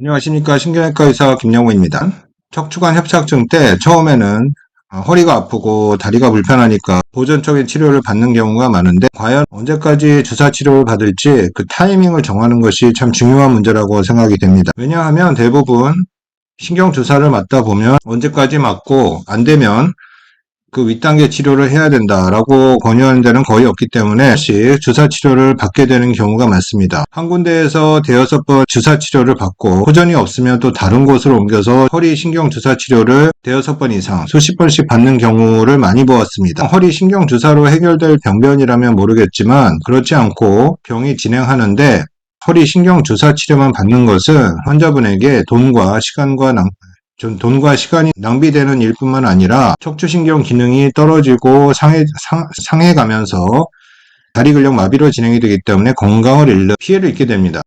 안녕하십니까. 신경외과 의사 김영호입니다. 척추관 협착증 때 처음에는 허리가 아프고 다리가 불편하니까 보존적인 치료를 받는 경우가 많은데, 과연 언제까지 주사 치료를 받을지 그 타이밍을 정하는 것이 참 중요한 문제라고 생각이 됩니다. 왜냐하면 대부분 신경 주사를 맞다 보면 언제까지 맞고 안 되면 그 윗단계 치료를 해야 된다라고 권유하는 데는 거의 없기 때문에 주사 치료를 받게 되는 경우가 많습니다. 한 군데에서 대여섯 번 주사 치료를 받고 호전이 없으면 또 다른 곳으로 옮겨서 허리 신경 주사 치료를 대여섯 번 이상 수십 번씩 받는 경우를 많이 보았습니다. 허리 신경 주사로 해결될 병변이라면 모르겠지만 그렇지 않고 병이 진행하는데 허리 신경 주사 치료만 받는 것은 환자분에게 돈과 시간이 낭비되는 일뿐만 아니라 척추신경 기능이 떨어지고 상해가면서 다리 근력 마비로 진행이 되기 때문에 건강을 잃는 피해를 입게 됩니다.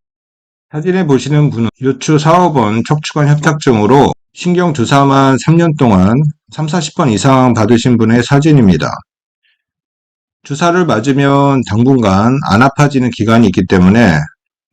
사진에 보시는 분은 요추 4, 5번 척추관 협착증으로 신경 주사만 3년 동안 3, 40번 이상 받으신 분의 사진입니다. 주사를 맞으면 당분간 안 아파지는 기간이 있기 때문에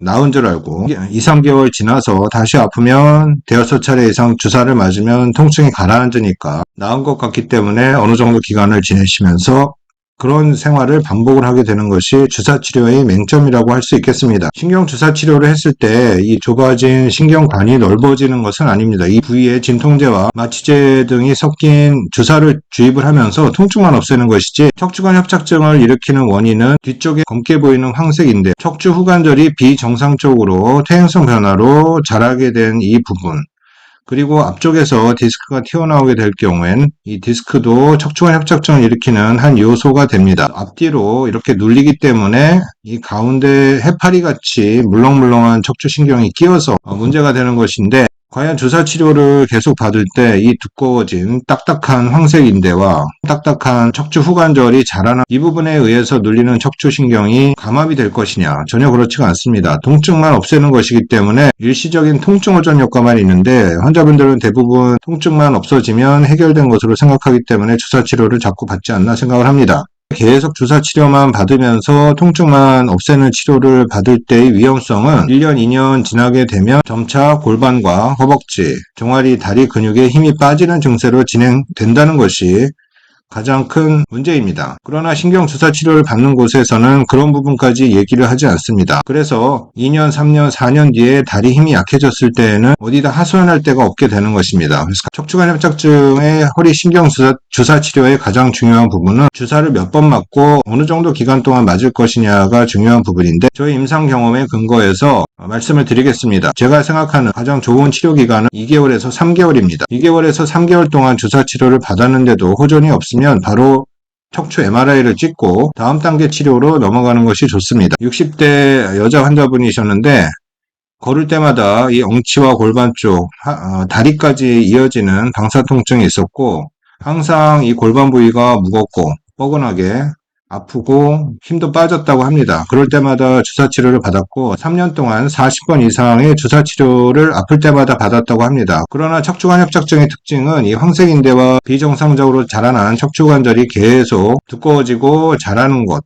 나은 줄 알고 2, 3개월 지나서 다시 아프면 대여섯 차례 이상 주사를 맞으면 통증이 가라앉으니까 나은 것 같기 때문에 어느 정도 기간을 지내시면서 그런 생활을 반복을 하게 되는 것이 주사치료의 맹점이라고 할 수 있겠습니다. 신경 주사치료를 했을 때 이 좁아진 신경관이 넓어지는 것은 아닙니다. 이 부위에 진통제와 마취제 등이 섞인 주사를 주입을 하면서 통증만 없애는 것이지, 척추관 협착증을 일으키는 원인은 뒤쪽에 검게 보이는 황색인데 척추 후관절이 비정상적으로 퇴행성 변화로 자라게 된 이 부분, 그리고 앞쪽에서 디스크가 튀어나오게 될 경우엔 이 디스크도 척추관 협착증을 일으키는 한 요소가 됩니다. 앞뒤로 이렇게 눌리기 때문에 이 가운데 해파리같이 물렁물렁한 척추신경이 끼어서 문제가 되는 것인데, 과연 주사 치료를 계속 받을 때 이 두꺼워진 딱딱한 황색인대와 딱딱한 척추 후관절이 자라난 이 부분에 의해서 눌리는 척추신경이 감압이 될 것이냐? 전혀 그렇지가 않습니다. 통증만 없애는 것이기 때문에 일시적인 통증 호전 효과만 있는데, 환자분들은 대부분 통증만 없어지면 해결된 것으로 생각하기 때문에 주사 치료를 자꾸 받지 않나 생각을 합니다. 계속 주사 치료만 받으면서 통증만 없애는 치료를 받을 때의 위험성은 1년, 2년 지나게 되면 점차 골반과 허벅지, 종아리, 다리 근육에 힘이 빠지는 증세로 진행된다는 것이 가장 큰 문제입니다. 그러나 신경 주사 치료를 받는 곳에서는 그런 부분까지 얘기를 하지 않습니다. 그래서 2년, 3년, 4년 뒤에 다리 힘이 약해졌을 때에는 어디다 하소연할 데가 없게 되는 것입니다. 그래서 척추관 협착증의 허리 신경 주사 치료의 가장 중요한 부분은 주사를 몇 번 맞고 어느 정도 기간 동안 맞을 것이냐가 중요한 부분인데, 저희 임상 경험에 근거해서 말씀을 드리겠습니다. 제가 생각하는 가장 좋은 치료 기간은 2개월에서 3개월입니다. 2개월에서 3개월 동안 주사 치료를 받았는데도 호전이 없으면 바로 척추 MRI를 찍고 다음 단계 치료로 넘어가는 것이 좋습니다. 60대 여자 환자분이셨는데 걸을 때마다 이 엉치와 골반 쪽, 다리까지 이어지는 방사통증이 있었고, 항상 이 골반 부위가 무겁고 뻐근하게 아프고 힘도 빠졌다고 합니다. 그럴 때마다 주사치료를 받았고 3년 동안 40번 이상의 주사치료를 아플 때마다 받았다고 합니다. 그러나 척추관 협착증의 특징은 이 황색인대와 비정상적으로 자라난 척추관절이 계속 두꺼워지고 자라는 것,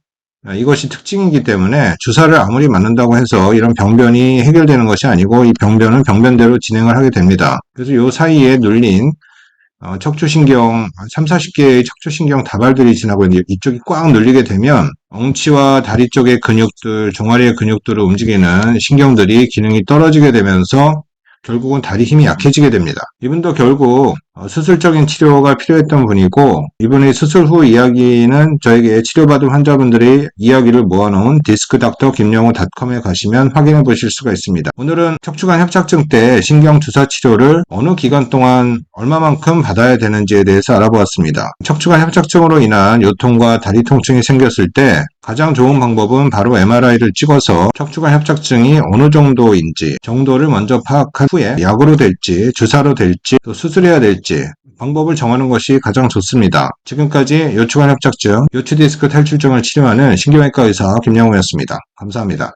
이것이 특징이기 때문에 주사를 아무리 맞는다고 해서 이런 병변이 해결되는 것이 아니고 이 병변은 병변대로 진행을 하게 됩니다. 그래서 이 사이에 눌린 척추신경, 3, 40개의 척추신경 다발들이 지나고 있는데 이쪽이 꽉 눌리게 되면 엉치와 다리 쪽의 근육들, 종아리의 근육들을 움직이는 신경들이 기능이 떨어지게 되면서 결국은 다리 힘이 약해지게 됩니다. 이분도 결국 수술적인 치료가 필요했던 분이고, 이분의 수술 후 이야기는 저에게 치료받은 환자분들의 이야기를 모아놓은 디스크닥터김영호.com에 가시면 확인해 보실 수가 있습니다. 오늘은 척추관 협착증 때 신경 주사 치료를 어느 기간 동안 얼마만큼 받아야 되는지에 대해서 알아보았습니다. 척추관 협착증으로 인한 요통과 다리 통증이 생겼을 때 가장 좋은 방법은 바로 MRI를 찍어서 척추관 협착증이 어느 정도인지 정도를 먼저 파악한 후에 약으로 될지 주사로 될지 또 수술해야 될지 방법을 정하는 것이 가장 좋습니다. 지금까지 요추관 협착증, 요추 디스크 탈출증을 치료하는 신경외과 의사 김영호였습니다. 감사합니다.